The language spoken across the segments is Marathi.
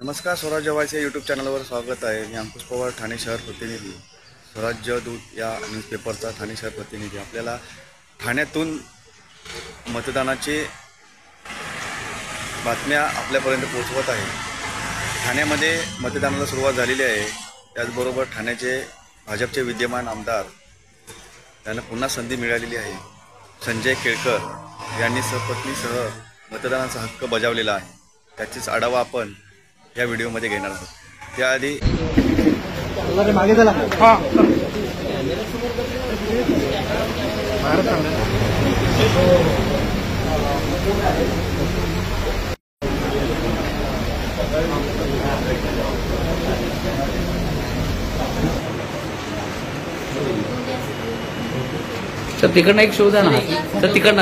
नमस्कार, स्वराज्य वायच्या यूट्यूब चॅनलवर स्वागत आहे। मी अंकुश पवार, ठाणे शहर प्रतिनिधी, स्वराज्य दूत या न्यूजपेपरचा ठाणे शहर प्रतिनिधी। आपल्याला ठाण्यातून मतदानाचे बातम्या आपल्यापर्यंत पोहोचवत आहे। ठाण्यामध्ये मतदानाला सुरुवात झालेली आहे। त्याचबरोबर ठाण्याचे भाजपचे विद्यमान आमदार त्यांना पुन्हा संधी मिळालेली आहे। संजय केळकर यांनी सहपत्नीसह मतदानाचा हक्क बजावलेला आहे। त्याचीच आढावा आपण या व्हिडिओमध्ये घेणार आहोत। त्याआधी मागे चला। सर तिकडनं एक शोधा ना सर, तिकडनं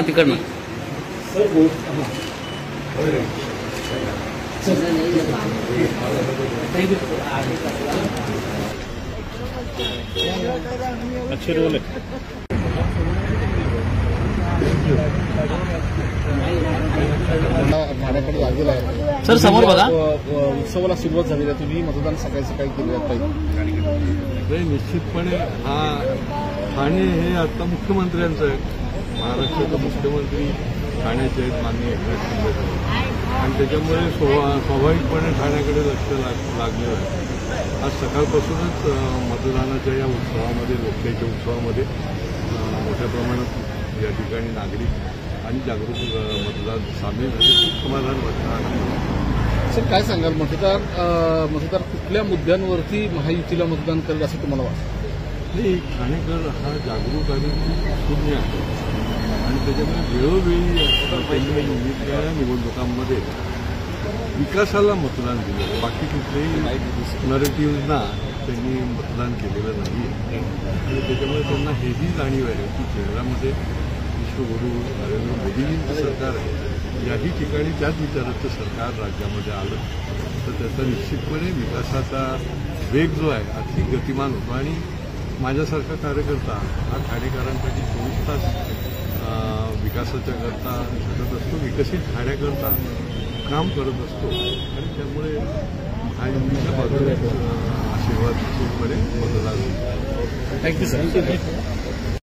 अच्छे रोल है। ठाण्याकडे लागलेला आहे सर, समोर बघा। उत्सवाला सुरुवात झालेली आहे। तुम्ही मतदान सकाळी सकाळी केलेलं पाहिजे। निश्चितपणे हा ठाणे हे आता मुख्यमंत्र्यांचं आहे। महाराष्ट्राचे मुख्यमंत्री ठाण्याचे आहेत, माननीय एकनाथ शिंदे साहेब, आणि त्याच्यामुळे स्वाभाविकपणे ठाण्याकडे लक्ष लागलेलं आहे। आज सकाळपासूनच मतदानाच्या या उत्सवामध्ये, लोकशाहीच्या उत्सवामध्ये मोठ्या प्रमाणात या ठिकाणी नागरिक आणि जागरूक मतदार सामील झाले। खूप समाधान वाटतं। सर, काय सांगाल, मतदार कुठल्या मुद्द्यांवरती महायुतीला मतदान करेल असं तुम्हाला वाटतं? नाही, ठाणेकर हा जागरूक आणि शून्य आहे, आणि त्याच्यामुळे वेळोवेळी वेगवेगळ्या निवडणुकांमध्ये विकासाला मतदान दिलं। बाकी कुठलेही नरेटिव्हना त्यांनी मतदान केलेलं नाही आहे, आणि त्याच्यामुळे त्यांना हेही जाणीव आहे की शहरामध्ये विश्वगुरू नरेंद्र मोदींचं सरकार आहे। याही ठिकाणी त्याच विचाराचं सरकार राज्यामध्ये आलं तर त्याचा निश्चितपणे विकासाचा वेग जो आहे अति गतिमान होतो। आणि माझ्यासारखा कार्यकर्ता हा ठाणेकरांसाठी 24 तास विकासाच्या करता झटत असतो, विकसित ठाण्याकरता काम करत असतो, आणि त्यामुळे महायुतीच्या बाजूने आशीर्वाद निश्चितपणे मतदान। Thank you sir.